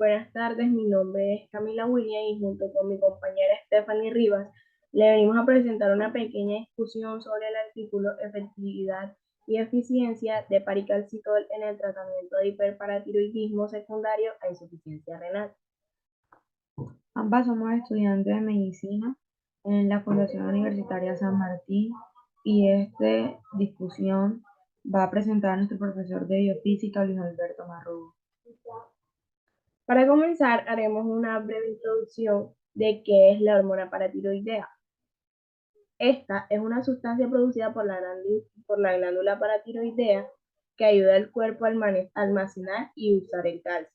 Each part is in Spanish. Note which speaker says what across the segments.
Speaker 1: Buenas tardes, mi nombre es Camila William y junto con mi compañera Stephanie Rivas le venimos a presentar una pequeña discusión sobre el artículo Efectividad y eficiencia de paricalcitol en el tratamiento de hiperparatiroidismo secundario a insuficiencia renal.
Speaker 2: Ambas somos estudiantes de medicina en la Fundación Universitaria San Martín y esta discusión va a presentar a nuestro profesor de biofísica, Luis Alberto Marrugo.
Speaker 1: Para comenzar, haremos una breve introducción de qué es la hormona paratiroidea. Esta es una sustancia producida por la glándula paratiroidea que ayuda al cuerpo a almacenar y usar el calcio.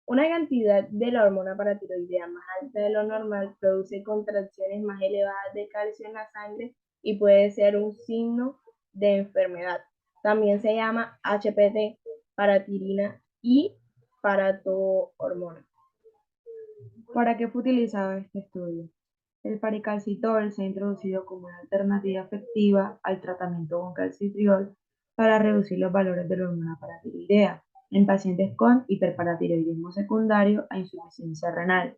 Speaker 1: Una cantidad de la hormona paratiroidea más alta de lo normal produce contracciones más elevadas de calcio en la sangre y puede ser un signo de enfermedad. También se llama HPT, paratirina y paratohormona.
Speaker 2: ¿Para qué fue utilizado este estudio? El paricalcitol se ha introducido como una alternativa efectiva al tratamiento con calcitriol para reducir los valores de la hormona paratiroidea en pacientes con hiperparatiroidismo secundario a insuficiencia renal.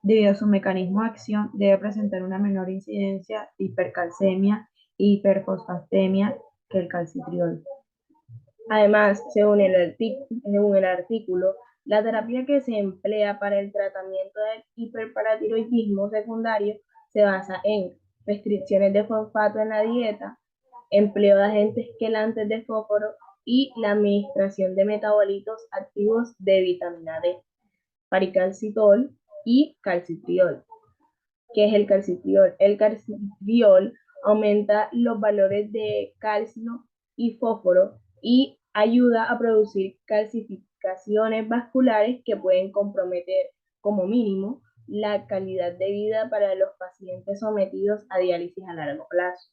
Speaker 2: Debido a su mecanismo de acción, debe presentar una menor incidencia de hipercalcemia e hiperfosfatemia que el calcitriol.
Speaker 1: Además, según el artículo, la terapia que se emplea para el tratamiento del hiperparatiroidismo secundario se basa en restricciones de fosfato en la dieta, empleo de agentes quelantes de fósforo y la administración de metabolitos activos de vitamina D, paricalcitol y calcitriol. ¿Qué es el calcitriol? El calcitriol aumenta los valores de calcio y fósforo y ayuda a producir calcificaciones vasculares que pueden comprometer como mínimo la calidad de vida para los pacientes sometidos a diálisis a largo plazo.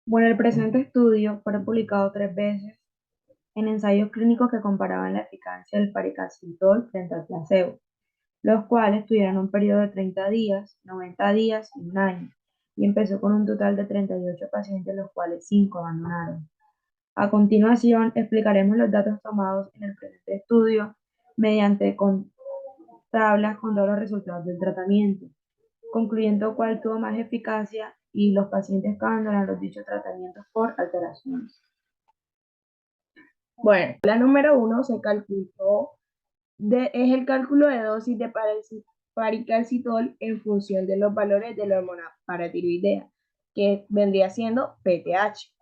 Speaker 2: Bueno, el presente estudio fue publicado 3 veces en ensayos clínicos que comparaban la eficacia del paricalcitol frente al placebo, los cuales tuvieron un periodo de 30 días, 90 días y un año, y empezó con un total de 38 pacientes, los cuales 5 abandonaron. A continuación, explicaremos los datos tomados en el presente estudio mediante tablas con todos los resultados del tratamiento, concluyendo cuál tuvo más eficacia y los pacientes que abandonaron dichos tratamientos por alteraciones.
Speaker 1: Bueno, la número uno se calculó es el cálculo de dosis de paricalcitol en función de los valores de la hormona paratiroidea, que vendría siendo PTH.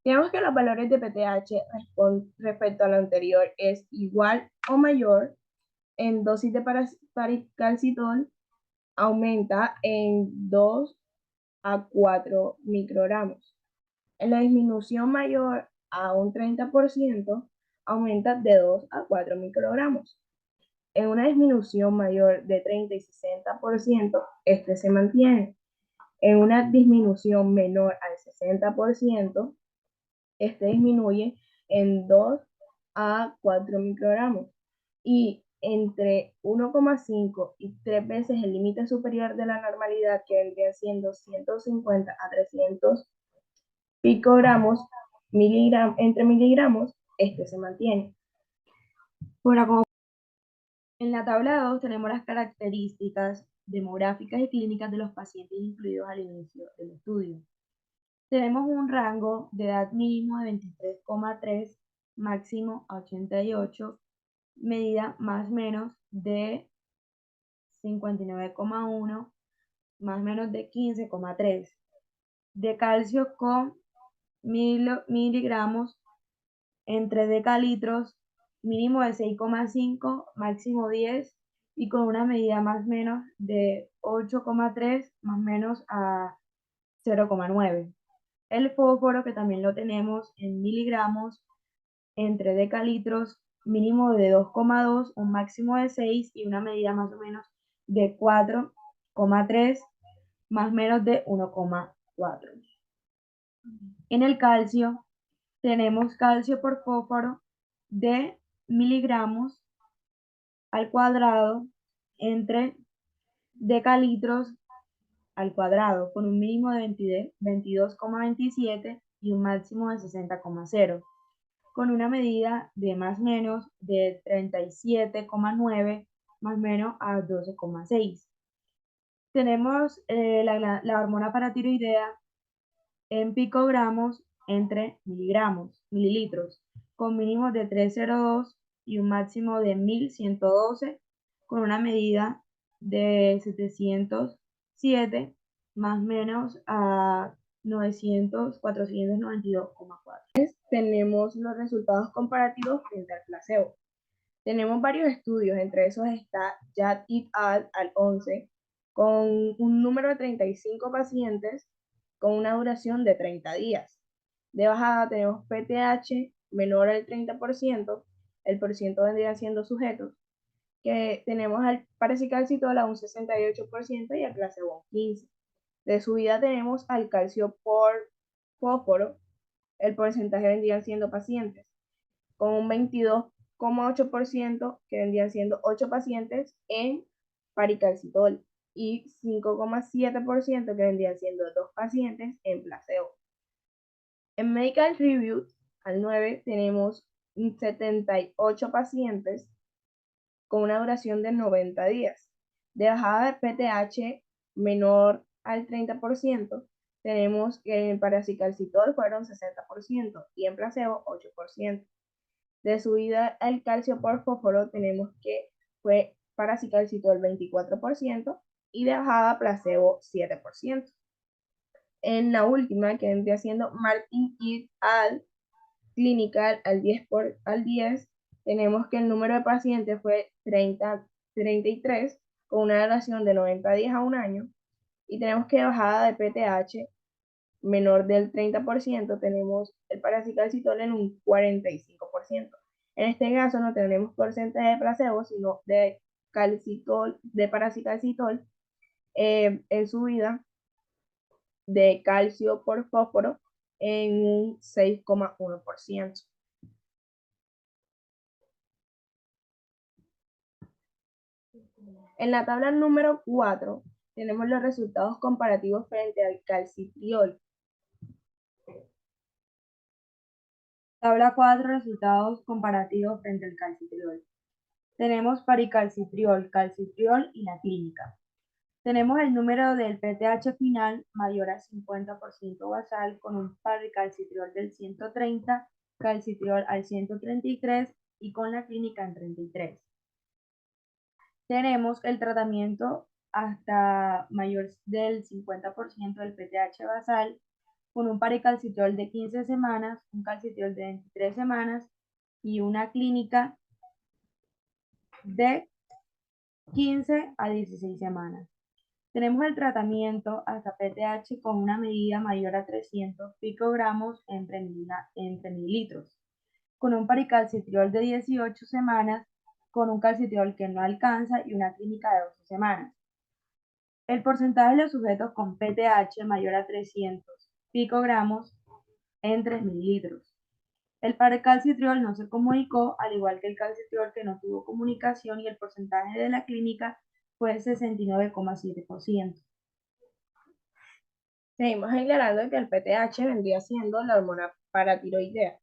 Speaker 1: Digamos que los valores de PTH respecto a lo anterior es igual o mayor en dosis de paricalcitol, aumenta en 2 a 4 microgramos. En la disminución mayor a un 30%, aumenta de 2 a 4 microgramos. En una disminución mayor de 30 y 60%, este se mantiene. En una disminución menor al 60%, este disminuye en 2 a 4 microgramos. Y entre 1,5 y 3 veces el límite superior de la normalidad, que vendría siendo 150 a 300 picogramos entre miligramos, este se mantiene.
Speaker 2: Bueno, en la tabla 2 tenemos las características demográficas y clínicas de los pacientes incluidos al inicio del estudio. Tenemos un rango de edad mínimo de 23,3, máximo a 88, medida más o menos de 59,1, más o menos de 15,3, de calcio con miligramos entre decalitros, mínimo de 6,5, máximo 10, y con una medida más o menos de 8,3, más o menos a 0,9. El fósforo, que también lo tenemos en miligramos, entre decalitros, mínimo de 2,2, un máximo de 6 y una medida más o menos de 4,3, más o menos de 1,4. En el calcio, tenemos calcio por fósforo de miligramos al cuadrado entre decalitros al cuadrado, con un mínimo de 22,27 y un máximo de 60,0. con una medida de más o menos de 37,9 más o menos a 12,6. Tenemos la hormona paratiroidea en picogramos entre mililitros, con mínimos de 302 y un máximo de 1112, con una medida de 707 más o menos a 492,4.
Speaker 1: Tenemos los resultados comparativos frente al placebo. Tenemos varios estudios, entre esos está Yat et al 11, con un número de 35 pacientes con una duración de 30 días. De bajada tenemos PTH menor al 30%, el porciento vendría siendo sujetos, que tenemos al paracicalcitol a un 68% y al placebo un 15%. De subida tenemos al calcio por fósforo, el porcentaje vendrían siendo pacientes, con un 22,8% que vendrían siendo 8 pacientes en paricalcitol y 5,7% que vendrían siendo 2 pacientes en placebo. En Medical Review, al 9, tenemos 78 pacientes con una duración de 90 días. De bajada de PTH menor al 30%, tenemos que en paracicalcitol fueron 60% y en placebo 8%. De subida al calcio por fósforo tenemos que fue paracicalcitol 24% y de bajada placebo 7%. En la última, que vendría siendo Martin et al. Clinical al 10, tenemos que el número de pacientes fue 33, con una duración de 90 días a un año, y tenemos que bajada de PTH menor del 30%, tenemos el paracicalcitol en un 45%. En este caso no tenemos porcentaje de placebo, sino de paracicalcitol en subida de calcio por fósforo en un 6,1%. En la tabla número 4 tenemos los resultados comparativos frente al calcitriol.
Speaker 2: Tabla 4, resultados comparativos frente al calcitriol. Tenemos paricalcitriol, calcitriol y la clínica. Tenemos el número del PTH final mayor a 50% basal con un paricalcitriol del 130, calcitriol al 133 y con la clínica en 33. Tenemos el tratamiento hasta mayor del 50% del PTH basal con un paricalcitriol de 15 semanas, un calcitriol de 23 semanas y una clínica de 15 a 16 semanas. Tenemos el tratamiento hasta PTH con una medida mayor a 300 picogramos entre mililitros, con un paricalcitriol de 18 semanas, con un calcitriol que no alcanza y una clínica de 12 semanas. El porcentaje de los sujetos con PTH mayor a 300 picogramos en 3 mililitros. El paracalcitriol no se comunicó, al igual que el calcitriol que no tuvo comunicación, y el porcentaje de la clínica fue 69,7%.
Speaker 1: Seguimos aclarando que el PTH vendría siendo la hormona paratiroidea.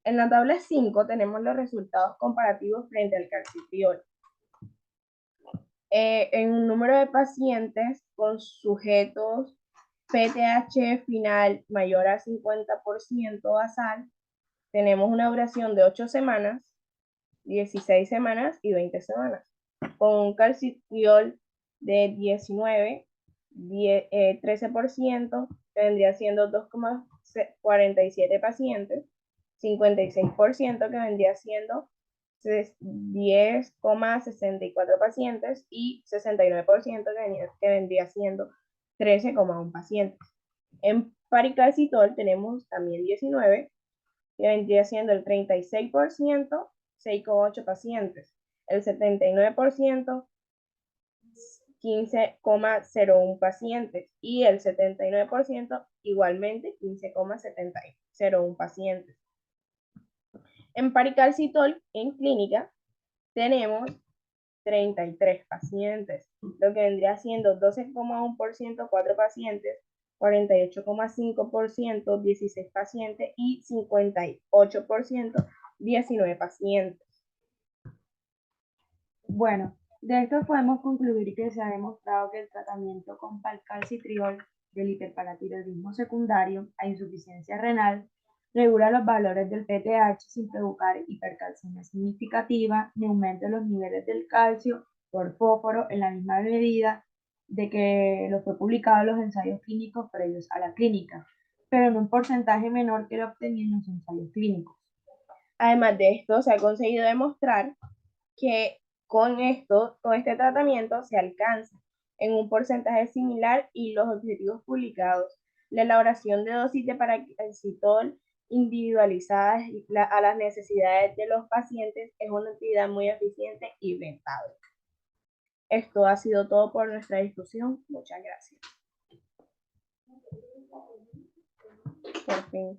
Speaker 1: En la tabla 5 tenemos los resultados comparativos frente al calcitriol. En un número de pacientes con sujetos PTH final mayor a 50% basal, tenemos una duración de 8 semanas, 16 semanas y 20 semanas, con un calcitriol de 19, 13%, vendría siendo 2,47 pacientes, 56% que vendría siendo 10,64 pacientes y 69% que vendría siendo 13,1 pacientes. En paricalcitol tenemos también 19, que vendría siendo el 36%, 6,8 pacientes, el 79%, 15,01 pacientes y el 79% igualmente 15,01 pacientes. En paricalcitol en clínica tenemos 33 pacientes, lo que vendría siendo 12,1%, 4 pacientes, 48,5%, 16 pacientes y 58%, 19 pacientes.
Speaker 2: Bueno, de esto podemos concluir que se ha demostrado que el tratamiento con palcalcitriol del hiperparatiroidismo secundario a insuficiencia renal regula los valores del PTH sin provocar hipercalcemia significativa ni aumenta los niveles del calcio por fósforo en la misma medida de que lo fue publicado en los ensayos clínicos previos a la clínica, pero en un porcentaje menor que lo obtenido en los ensayos clínicos.
Speaker 1: Además de esto, se ha conseguido demostrar que con este tratamiento se alcanza en un porcentaje similar y los objetivos publicados. La elaboración de dosis de paracetamol individualizadas a las necesidades de los pacientes es una actividad muy eficiente y rentable. Esto ha sido todo por nuestra discusión. Muchas gracias. Por fin.